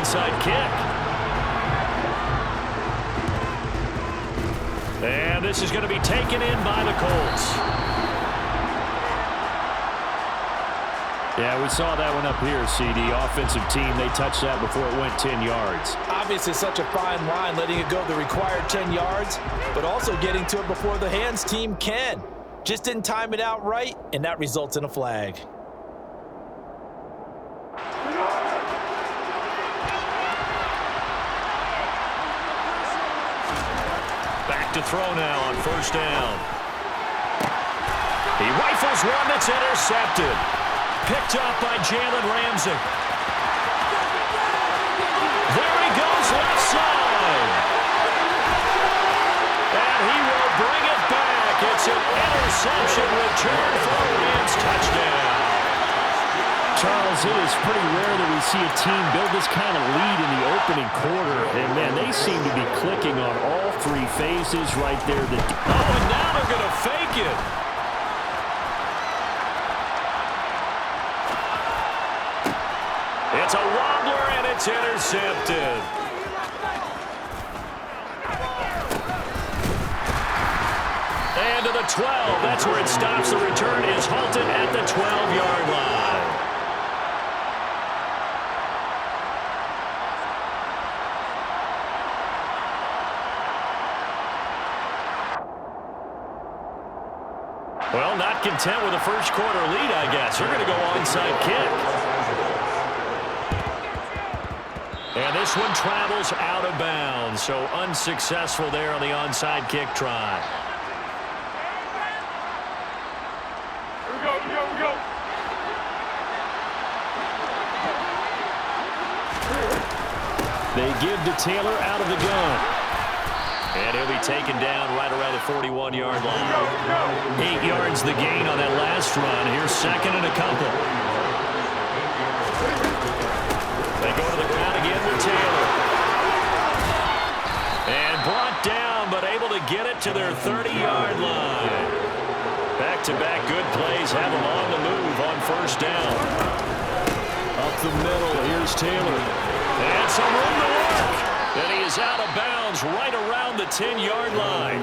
onside kick. And this is going to be taken in by the Colts. Yeah, we saw that one up here, CD. Offensive team, they touched that before it went 10 yards. Obviously, such a fine line, letting it go the required 10 yards, but also getting to it before the hands team can. Just didn't time it out right, and that results in a flag. Back to throw now on first down. He rifles one that's intercepted. Picked up by Jalen Ramsey. There he goes, left side. And he will bring it back. It's an interception return for a Rams touchdown. Charles, it is pretty rare that we see a team build this kind of lead in the opening quarter. And, man, they seem to be clicking on all three phases right there. Oh, and now they're going to fake it. It's a wobbler, and it's intercepted. And to the 12. That's where it stops. The return is halted at the 12-yard line. Well, not content with a first quarter lead, I guess. They're going to go onside kick. And this one travels out of bounds, so unsuccessful there on the onside kick try. Here we go. They give to Taylor out of the gun. And he'll be taken down right around the 41-yard line. 8 yards the gain on that last run. Here's second and a couple. They go to the ground again with Taylor. And brought down, but able to get it to their 30-yard line. Back-to-back good plays have them on the move on first down. Up the middle, here's Taylor. And some room to work. And he is out of bounds right around the 10-yard line.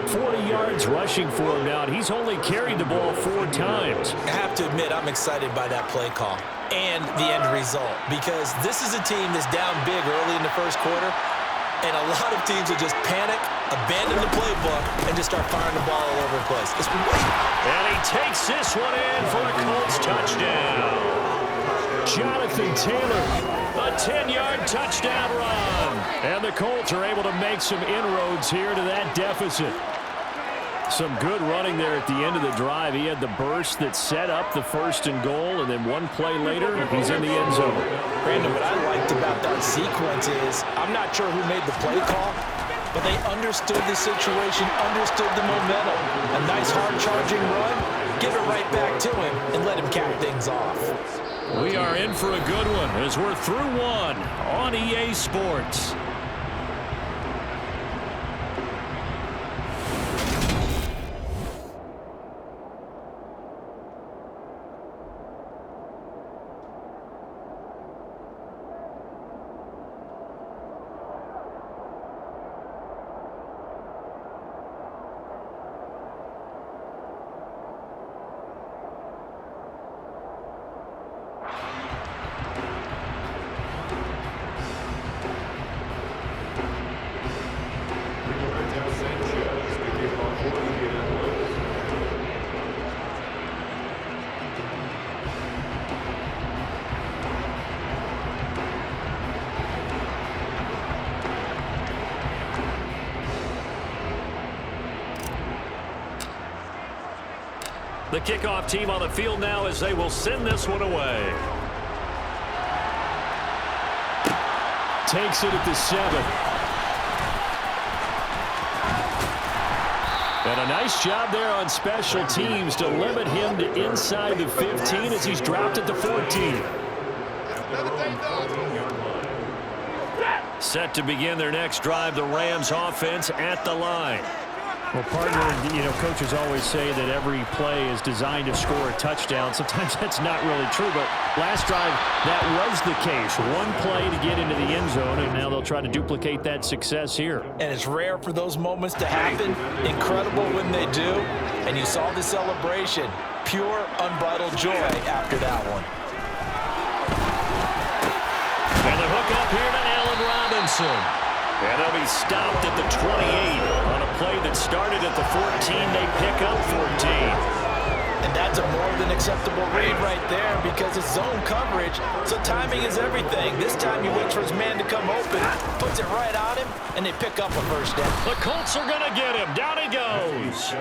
40 yards rushing for him now, and he's only carried the ball 4 times. I have to admit, I'm excited by that play call and the end result, because this is a team that's down big early in the first quarter, and a lot of teams will just panic, abandon the playbook, and just start firing the ball all over the place. And he takes this one in for a Colts touchdown. Jonathan Taylor. A 10-yard touchdown run. And the Colts are able to make some inroads here to that deficit. Some good running there at the end of the drive. He had the burst that set up the first and goal, and then one play later, he's in the end zone. Brandon, what I liked about that sequence is, I'm not sure who made the play call, but they understood the situation, understood the momentum. A nice hard-charging run, give it right back to him, and let him cap things off. We are in for a good one as we're through one on EA Sports. The kickoff team on the field now as they will send this one away. Takes it at the 7. And a nice job there on special teams to limit him to inside the 15 as he's dropped at the 14. Set to begin their next drive, the Rams offense at the line. Well, partner, coaches always say that every play is designed to score a touchdown. Sometimes that's not really true, but last drive, that was the case. One play to get into the end zone, and now they'll try to duplicate that success here. And it's rare for those moments to happen. Incredible when they do. And you saw the celebration. Pure, unbridled joy after that one. And the hook up here to Allen Robinson. And they'll be stopped at the 28 on a play that started at the 14. They pick up 14. And that's a more than acceptable read right there because it's zone coverage, so timing is everything. This time he waits for his man to come open, puts it right on him, and they pick up a first down. The Colts are going to get him. Down he goes.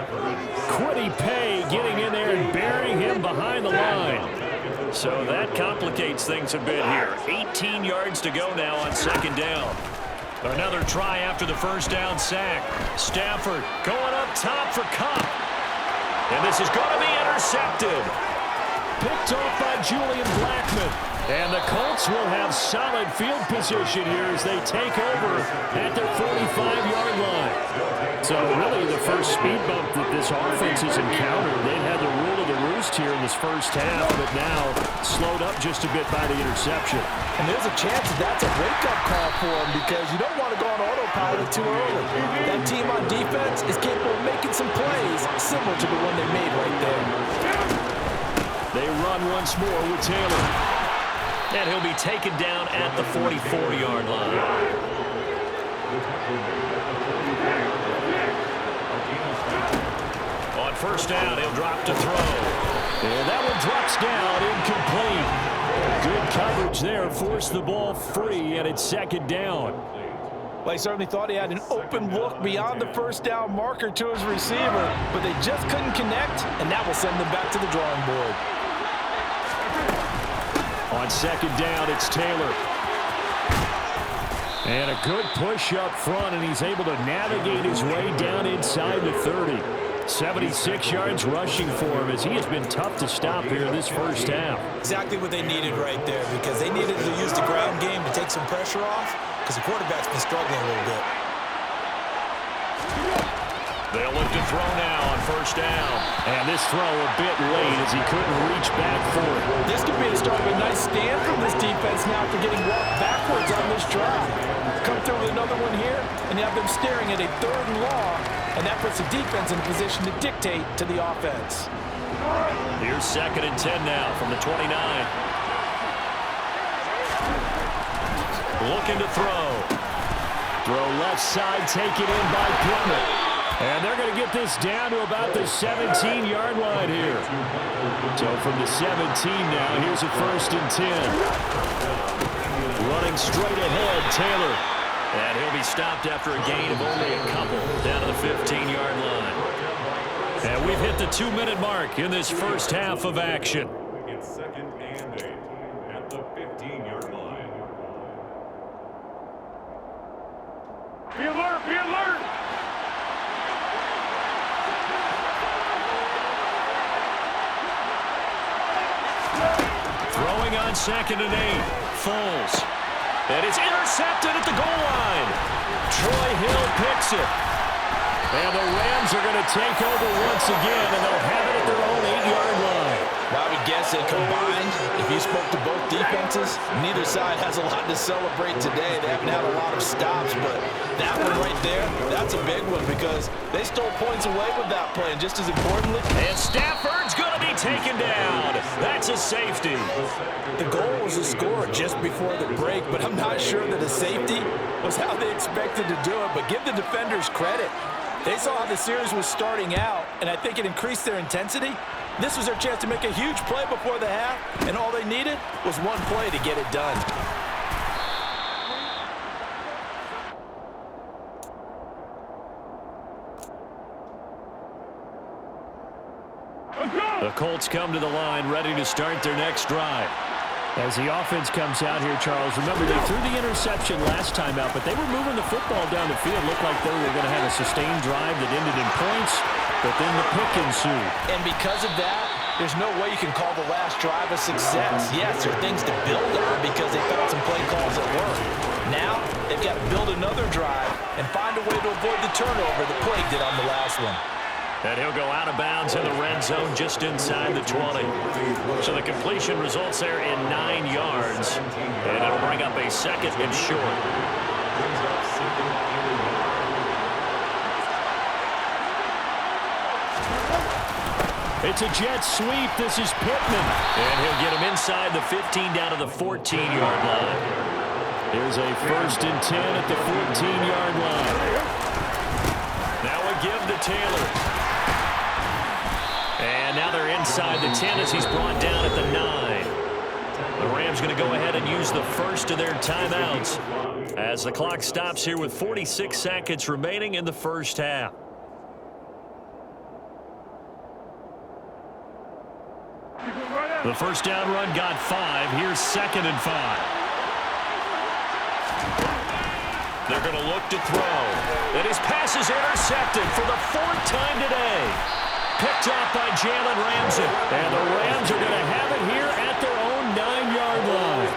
Quiddy Pay getting in there and burying him behind the line. So that complicates things a bit here. 18 yards to go now on second down. Another try after the first down sack. Stafford going up top for Cup. And this is going to be intercepted. Picked off by Julian Blackmon. And the Colts will have solid field position here as they take over at their 45-yard line. So really the first speed bump that this offense has encountered. They had the rule of the roost here in this first half, but now slowed up just a bit by the interception. And there's a chance that that's a wake-up call for them because you don't want to go on autopilot too early. That team on defense is capable of making some plays similar to the one they made right there. They run once more with Taylor. And he'll be taken down at the 44-yard line. On first down, he'll drop to throw. And that one drops down, incomplete. Good coverage there, forced the ball free, and it's second down. Well, he certainly thought he had an open look beyond the first down marker to his receiver, but they just couldn't connect, and that will send them back to the drawing board. On second down, it's Taylor. And a good push up front, and he's able to navigate his way down inside the 30. 76 yards rushing for him as he has been tough to stop here this first half. Exactly what they needed right there because they needed to use the ground game to take some pressure off because the quarterback's been struggling a little bit. They'll look to throw now on first down. And this throw a bit late as he couldn't reach back for it. This could be the start of a nice stand from this defense now after getting walked backwards on this drive. Come through with another one here, and you have them staring at a 3rd and long, and that puts the defense in a position to dictate to the offense. Here's second and 10 now from the 29. Looking to throw. Throw left side, taken in by Pittman. And they're going to get this down to about the 17-yard line here. So from the 17 now, here's a first and 10. Running straight ahead, Taylor. And he'll be stopped after a gain of only a couple down to the 15-yard line. And we've hit the 2-minute mark in this first half of action. It's second and 8 at the 15-yard line. Be alert! Be alert! Throwing on second and 8. Foles. And it's intercepted at the goal line. Troy Hill picks it. And the Rams are going to take over once again, and they'll have it at their own 8-yard line. Well, I would guess that combined, if you spoke to both defenses, neither side has a lot to celebrate today. They haven't had a lot of stops, but that one right there, that's a big one because they stole points away with that play. And just as importantly, and Stafford's going to be taken down. That's a safety. The goal was to score just before the break, but I'm not sure that a safety was how they expected to do it. But give the defenders credit. They saw how the series was starting out, and I think it increased their intensity. This was their chance to make a huge play before the half, and all they needed was one play to get it done. The Colts come to the line, ready to start their next drive. As the offense comes out here, Charles, remember they threw the interception last time out, but they were moving the football down the field. Looked like they were going to have a sustained drive that ended in points, but then the pick ensued. And because of that, there's no way you can call the last drive a success. Yes, there are things to build on because they found some play calls that work. Now, they've got to build another drive and find a way to avoid the turnover the play did on the last one. And he'll go out of bounds in the red zone just inside the 20. So the completion results there in 9 yards. And it'll bring up a second and short. It's a jet sweep. This is Pittman. And he'll get him inside the 15 down to the 14-yard line. Here's a 1st and 10 at the 14-yard line. Now a give to Taylor. And now they're inside the 10 as he's brought down at the 9. The Rams going to go ahead and use the first of their timeouts as the clock stops here with 46 seconds remaining in the first half. The first down run got 5. Here's 2nd and 5. They're going to look to throw. And his pass is intercepted for the 4th time today. Picked off by Jalen Ramsey. And the Rams are going to have it here at their own 9-yard line.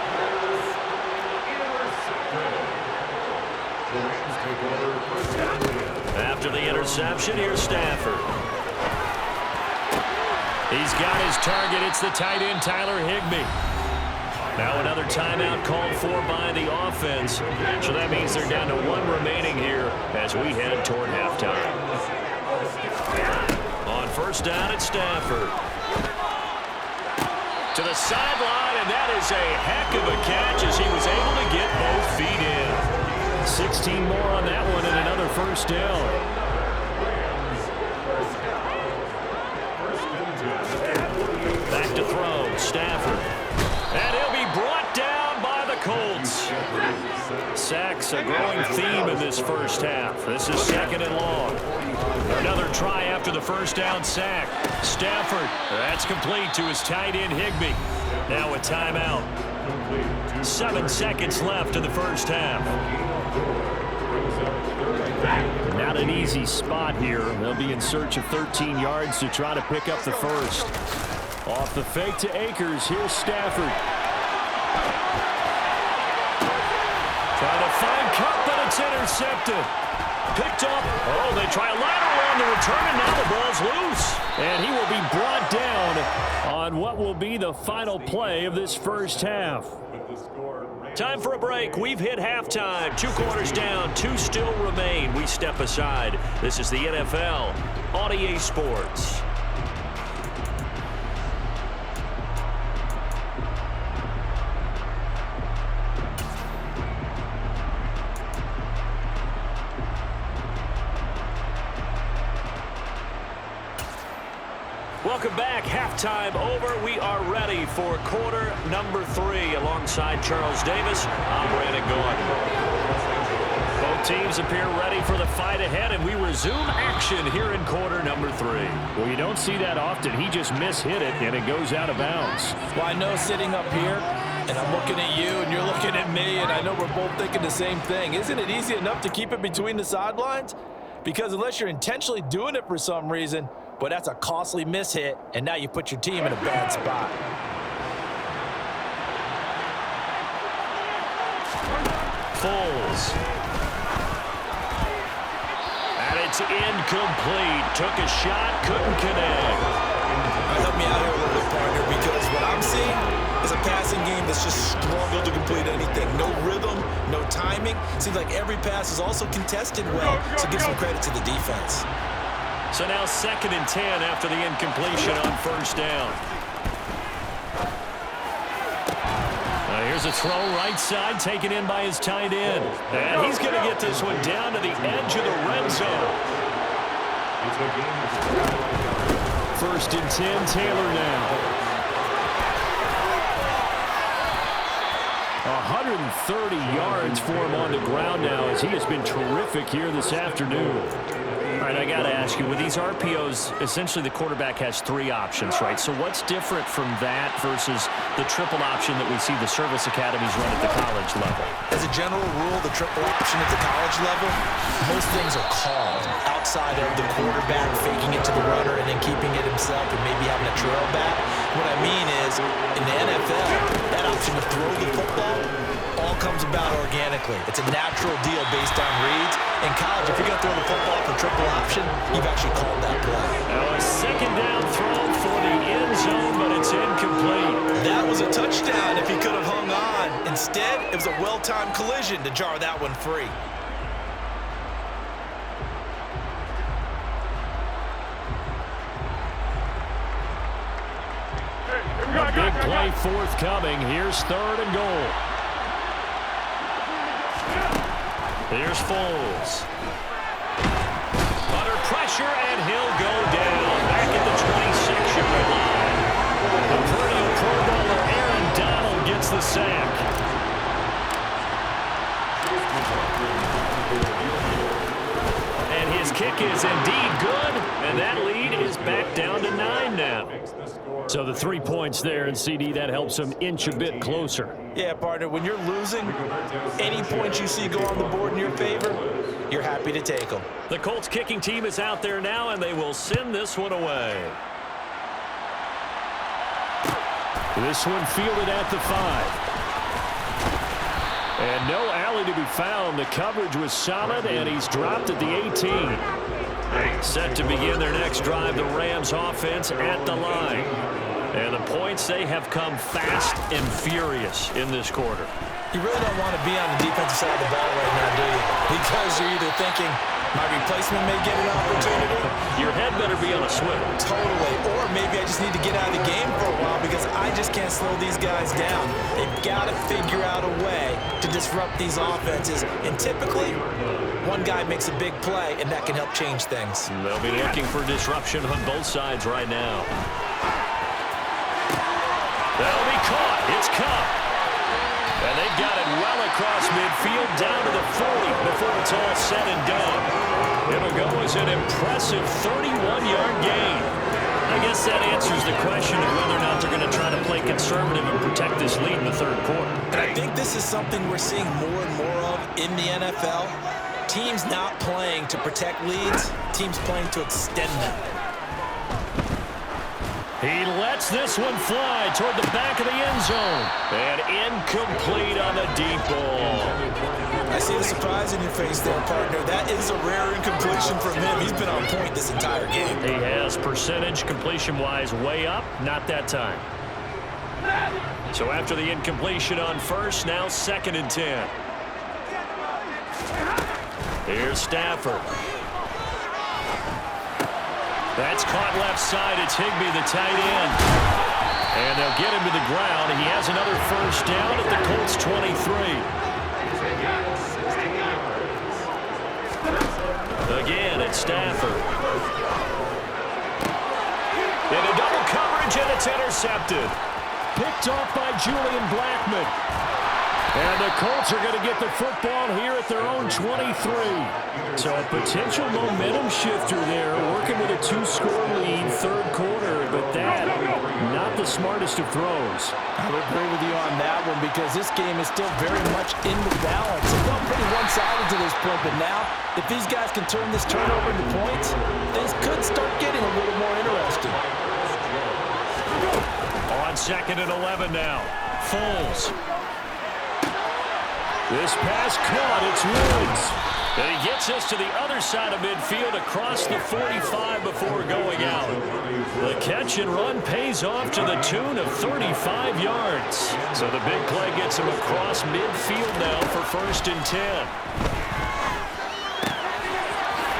After the interception, here's Stafford. He's got his target. It's the tight end, Tyler Higbee. Now another timeout called for by the offense. So that means they're down to 1 remaining here as we head toward halftime. On first down, it's Stafford. To the sideline, and that is a heck of a catch as he was able to get both feet in. 16 more on that one and another first down. Back to throw, Stafford. And he'll be brought down by the Colts. Sacks a growing theme in this first half. This is 2nd and long. Another try after the first down sack. Stafford, that's complete to his tight end Higbee. Now a timeout. 7 seconds left in the first half. Not an easy spot here. They'll be in search of 13 yards to try to pick up the first. Off the fake to Akers. Here's Stafford. Trying to find Kupp, but it's intercepted. Picked up. Oh, they try a lateral on the return, and now the ball's loose. And he will be brought down on what will be the final play of this first half. Time for a break. We've hit halftime. 2 quarters down, 2 still remain. We step aside. This is the NFL on EA Sports. Welcome back. Halftime over. We are ready for quarter number 3 alongside Charles Davis. I'm Brandon Gordon. Both teams appear ready for the fight ahead, and we resume action here in quarter number 3. Well, you don't see that often. He just mishit it, and it goes out of bounds. Well, I know sitting up here, and I'm looking at you, and you're looking at me, and I know we're both thinking the same thing. Isn't it easy enough to keep it between the sidelines? Because unless you're intentionally doing it for some reason, but that's a costly mishit, and now you put your team in a bad spot. Foles. And it's incomplete. Took a shot, couldn't connect. Help me out here a little bit, partner, because what I'm seeing is a passing game that's just struggled to complete anything. No rhythm, no timing. Seems like every pass is also contested well, so give some credit to the defense. So now 2nd and 10 after the incompletion on first down. Here's a throw right side taken in by his tight end. And he's going to get this one down to the edge of the red zone. 1st and 10, Taylor now. 130 yards for him on the ground now as he has been terrific here this afternoon. All right, I got to ask you, with these RPOs, essentially the quarterback has 3 options, right? So what's different from that versus the triple option that we see the service academies run at the college level? As a general rule, the triple option at the college level, most things are called outside of the quarterback faking it to the runner and then keeping it himself and maybe having a trail back. What I mean is, in the NFL, that option to throw the football all comes about organically. It's a natural deal based on reads. In college, if you're going to throw the football for triple option, you've actually called that play. Now a second down throw for the end zone, but it's incomplete. That was a touchdown if he could have hung on. Instead, it was a well-timed collision to jar that one free. A big play forthcoming. Here's 3rd and goal. Here's Foles. Under pressure, and he'll go down. Back at the 26-yard line. The perennial Pro Bowler Aaron Donald gets the sack. And his kick is indeed good, and that lead is back down to 9 now. So the 3 points there, and CD, that helps them inch a bit closer. Yeah, partner, when you're losing, any points you see go on the board in your favor, you're happy to take them. The Colts kicking team is out there now, and they will send this one away. This one fielded at the 5. And no alley to be found. The coverage was solid, and he's dropped at the 18. Set to begin their next drive, the Rams offense at the line. And the points, they have come fast and furious in this quarter. You really don't want to be on the defensive side of the ball right now, do you? Because you're either thinking, my replacement may get an opportunity. Your head better be on a swivel. Totally. Or maybe I just need to get out of the game for a while because I just can't slow these guys down. They've got to figure out a way to disrupt these offenses. And typically, one guy makes a big play, and that can help change things. They'll be looking for disruption on both sides right now. That'll be caught. It's Cup. And they've got it well across midfield down to the 40 before it's all said and done. It'll go as an impressive 31-yard gain. I guess that answers the question of whether or not they're going to try to play conservative and protect this lead in the 3rd quarter. And I think this is something we're seeing more and more of in the NFL. Teams not playing to protect leads, teams playing to extend them. He lets this one fly toward the back of the end zone. And incomplete on the deep ball. I see the surprise in your face there, partner. That is a rare incompletion from him. He's been on point this entire game. He has percentage completion-wise way up. Not that time. So after the incompletion on 1st, now 2nd and 10. Here's Stafford. That's caught left side. It's Higbee, the tight end. And they'll get him to the ground. He has another 1st down at the Colts 23. Again, it's Stafford. Into double coverage, and it's intercepted. Picked off by Julian Blackmon. And the Colts are going to get the football here at their own 23. So a potential momentum shifter there, working with a 2-score lead, 3rd quarter. But that, not the smartest of throws. I would agree with you on that one because this game is still very much in the balance. It felt pretty one-sided to this point, but now, if these guys can turn this turnover into points, things could start getting a little more interesting. On 2nd and 11 now. Foles. This pass caught. It's Woods. And he gets us to the other side of midfield across the 45 before going out. The catch and run pays off to the tune of 35 yards. So the big play gets him across midfield now for 1st and 10.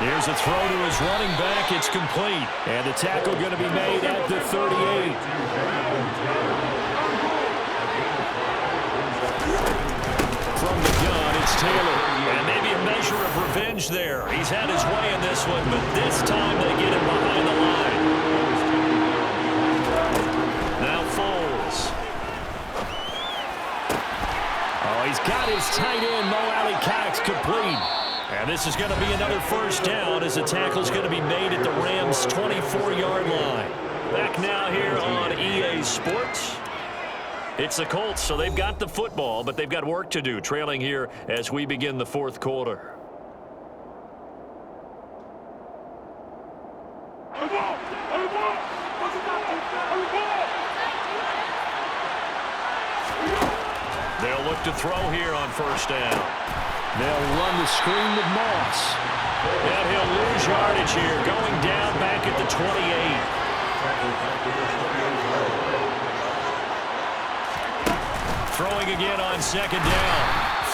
Here's a throw to his running back. It's complete. And the tackle going to be made at the 38. From the gun, it's Taylor. And maybe a measure of revenge there. He's had his way in this one, but this time they get him behind the line. Now Foles. Oh, he's got his tight end, Mo Alley-Cox, complete. And this is going to be another 1st down as the tackle's going to be made at the Rams' 24-yard line. Back now here on EA Sports. It's the Colts, so they've got the football, but they've got work to do, trailing here as we begin the 4th quarter. They'll look to throw here on first down. They'll run the screen with Moss. And he'll lose yardage here, going down back at the 28. Throwing again on second down.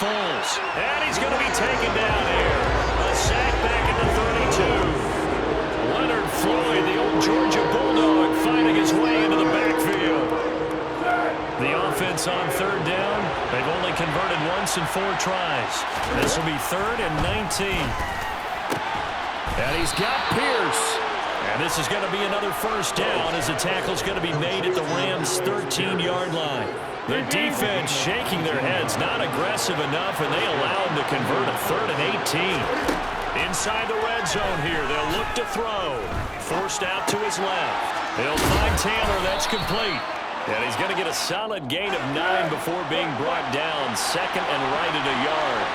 Foles. And he's going to be taken down here. A sack back at the 32. Leonard Floyd, the old Georgia Bulldog, finding his way into the backfield. The offense on third down. They've only converted once in 4 tries. This will be 3rd and 19. And he's got Pierce. And this is going to be another first down as the tackle's going to be made at the Rams' 13-yard line. The defense shaking their heads, not aggressive enough, and they allow him to convert a 3rd and 18. Inside the red zone here, they'll look to throw. Forced out to his left. They'll find Taylor. That's complete. And he's going to get a solid gain of 9 before being brought down. 2nd and right at a yard.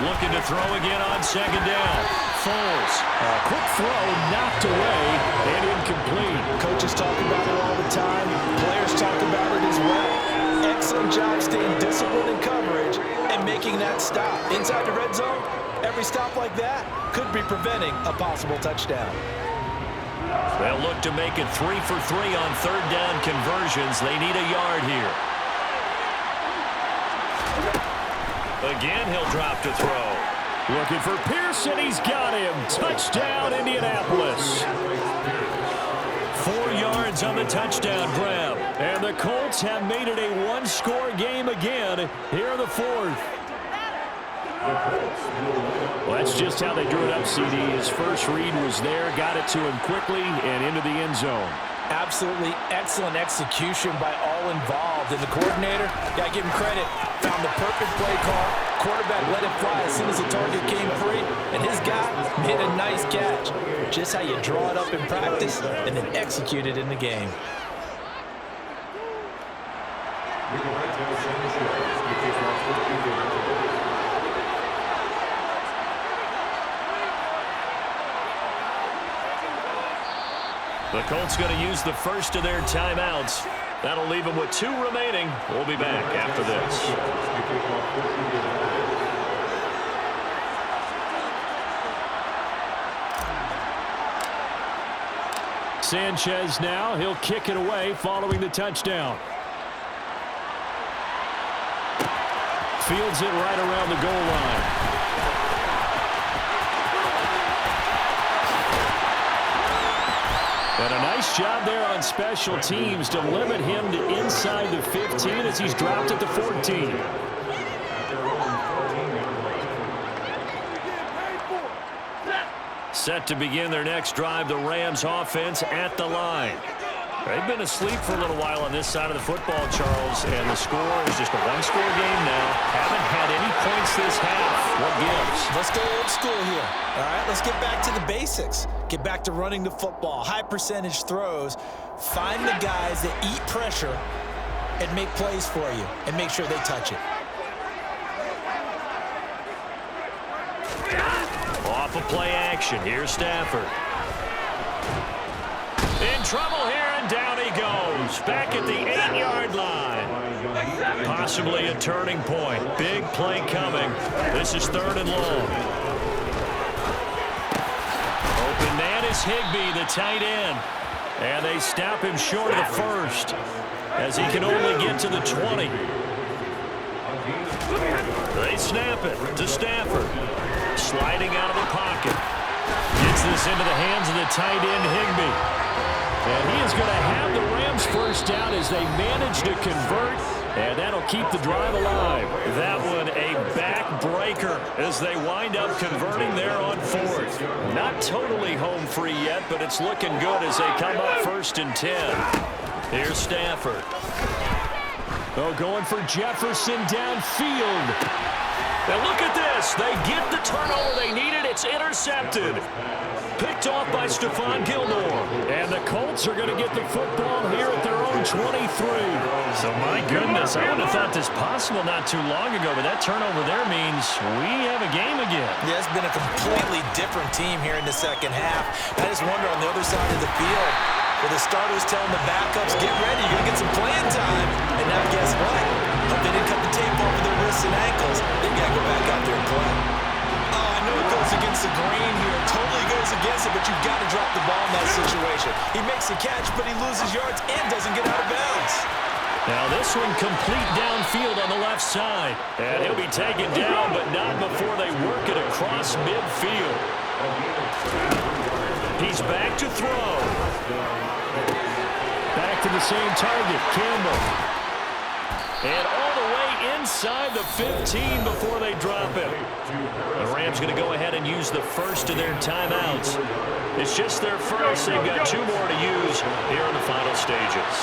Looking to throw again on second down. Foles. A quick throw knocked away and incomplete. Coaches talk about it all the time. Players talk about it as well. Excellent job staying disciplined in coverage and making that stop. Inside the red zone, every stop like that could be preventing a possible touchdown. They'll look to make it 3 for 3 on third down conversions. They need a yard here. Again, he'll drop to throw. Looking for Pearson. He's got him. Touchdown, Indianapolis. 4 yards on the touchdown grab. And the Colts have made it a one-score game again here in the 4th. Well, that's just how they drew it up, CD. His first read was there, got it to him quickly, and into the end zone. Absolutely excellent execution by all involved. And the coordinator, got to give him credit, found the perfect play call. Quarterback let it fly as soon as the target came free. And his guy made a nice catch. Just how you draw it up in practice and then execute it in the game. The Colts going to use the first of their timeouts. That'll leave them with 2 remaining. We'll be back after this. Sanchez now. He'll kick it away following the touchdown. Fields it right around the goal line. And a nice job there on special teams to limit him to inside the 15 as he's dropped at the 14. Set to begin their next drive, the Rams offense at the line. They've been asleep for a little while on this side of the football, Charles, and the score is just a one-score game now. Haven't had any points this half. What gives? Let's go old school here. All right, let's get back to the basics. Get back to running the football, high percentage throws. Find the guys that eat pressure and make plays for you and make sure they touch it. Off of play action. Here's Stafford. In trouble here, and down he goes. Back at the 8-yard line. Possibly a turning point. Big play coming. This is 3rd and long. Open man is Higbee, the tight end. And they stop him short of the first as he can only get to the 20. They snap it to Stafford. Sliding out of the pocket. Gets this into the hands of the tight end, Higbee. And he is going to have the Rams first down as they manage to convert, and that'll keep the drive alive. That one a backbreaker as they wind up converting there on 4th. Not totally home free yet, but it's looking good as they come up 1st and 10. Here's Stafford. Oh, going for Jefferson downfield. Now look at this. They get the turnover they needed. It's intercepted. Picked off by Stephon Gilmore. And the Colts are going to get the football here at their own 23. So my goodness, I would have thought this possible not too long ago, but that turnover there means we have a game again. Yeah, it's been a completely different team here in the second half. I just wonder on the other side of the field, Well, the starters telling the backups, get ready, you're going to get some playing time. And now guess what? Hope they didn't cut the tape off of their wrists and ankles. They got to go back out there and play. Oh, I know it goes against the grain here. It totally goes against it, but you've got to drop the ball in that situation. He makes a catch, but he loses yards and doesn't get out of bounds. Now this one complete downfield on the left side. And he'll be taken down, but not before they work it across midfield. He's back to throw. Back to the same target, Campbell. And all the way inside the 15 before they drop him. The Rams going to go ahead and use the first of their timeouts. It's just their first. They've got 2 more to use here in the final stages.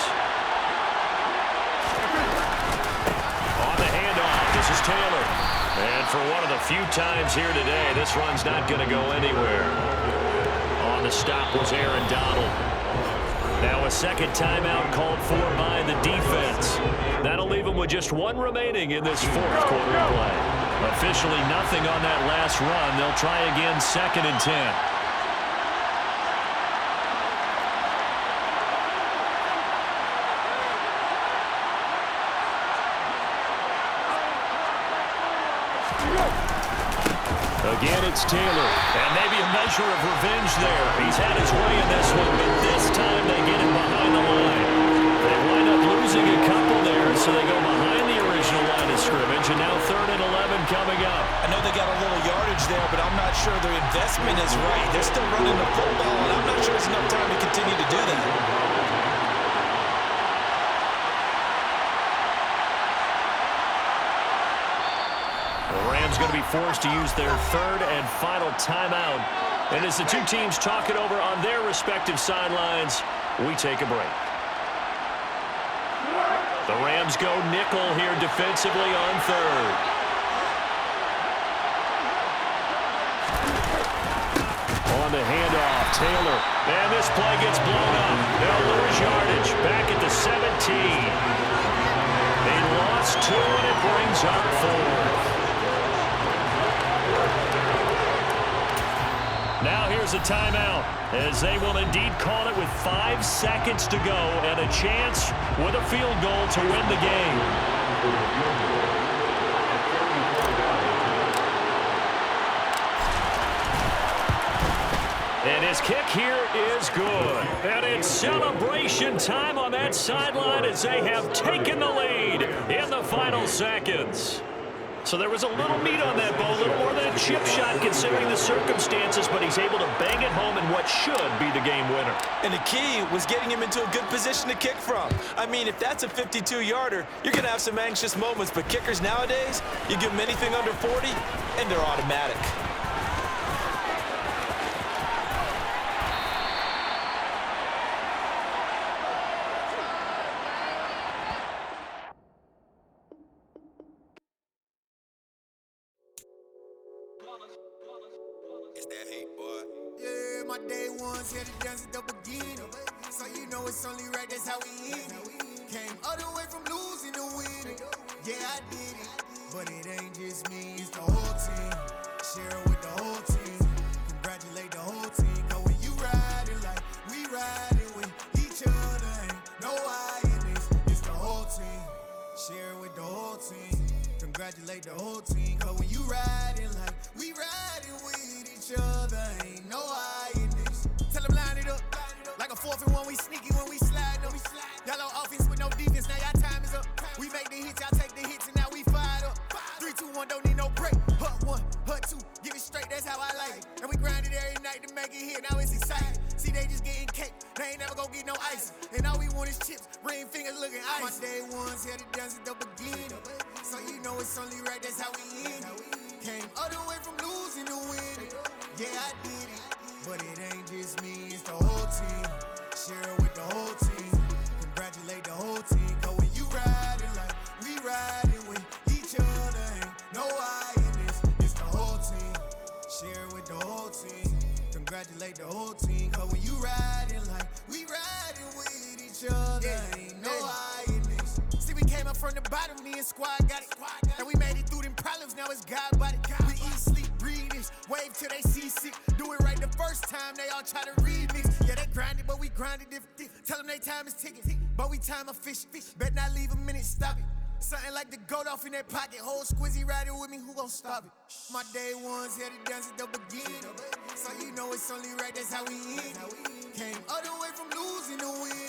On the handoff, this is Taylor. And for one of the few times here today, this run's not going to go anywhere. On the stop was Aaron Donald. Now a second timeout called for by the defense. That'll leave them with just 1 remaining in this 4th quarter of play. Officially nothing on that last run. They'll try again 2nd and 10. Again, it's Taylor. And maybe a measure of revenge there. He's had his way in this one, but this time they get him behind the line. They wind up losing a couple there, so they go behind the original line of scrimmage, and now 3rd and 11 coming up. I know they got a little yardage there, but I'm not sure their investment is right. They're still running the football, and I'm not sure there's enough time to continue to do that. Going to be forced to use their 3rd and final timeout. And as the 2 teams talk it over on their respective sidelines, we take a break. The Rams go nickel here defensively on 3rd. On the handoff, Taylor. And this play gets blown up. They'll lose yardage back at the 17. They lost 2, and it brings up 4. Now here's a timeout, as they will indeed call it with 5 seconds to go and a chance with a field goal to win the game. And his kick here is good. And it's celebration time on that sideline as they have taken the lead in the final seconds. So there was a little meat on that ball, a little more than a chip shot considering the circumstances, but he's able to bang it home in what should be the game winner. And the key was getting him into a good position to kick from. I mean, if that's a 52-yarder, you're going to have some anxious moments, but kickers nowadays, you give them anything under 40, and they're automatic. It's that hate, boy. Yeah, my day ones here to dance at the beginning. So you know it's only right, that's how we end it. Came all the way from losing to winning. Yeah, I did it. But it ain't just me, it's the whole team. Share it with the whole team. Congratulate the whole team. Cause when you riding like we riding with each other, ain't no I in this. It's the whole team. Share it with the whole team. Congratulate the whole team. Cause when you riding like we riding with other, ain't no I in this. Tell them line it up like a 4th and 1. We sneaky when we slide up. Y'all on offense with no defense. Now y'all time is up. We make the hits, y'all take the hits, and now we fired up. 3, 2, 1, don't need no break. Hut 1, hut 2, give it straight. That's how I like it. And we grind it every night to make it hit. Now it's exciting. See, they just getting cake. They ain't never gonna get no ice. And all we want is chips, ring fingers looking ice. My day ones here to dance at the beginning. So you know it's only right. That's how we end it. Came all the way from losing to winning. Yeah, I did it, but it ain't just me, it's the whole team. Share it with the whole team. Congratulate the whole team. Cause when you riding like we riding with each other, ain't no I in this. It's the whole team. Share it with the whole team. Congratulate the whole team. Cause when you riding like we riding with each other, ain't no I in this. See, we came up from the bottom, me and squad got it. And we made it through them problems, now it's God body. We eat, sleep, breathe this. Wave till they see sick. Do it right the first time, they all try to remix. Yeah, they grinded, but we grinded different. Tell them they time is ticking, but we time efficient. Bet not leave a minute, stop it. Something like the goat off in that pocket. Whole squizzy riding with me, who gon' stop it? My day ones here to dance at the beginning. So you know it's only right, that's how we end. Came all the way from losing to win.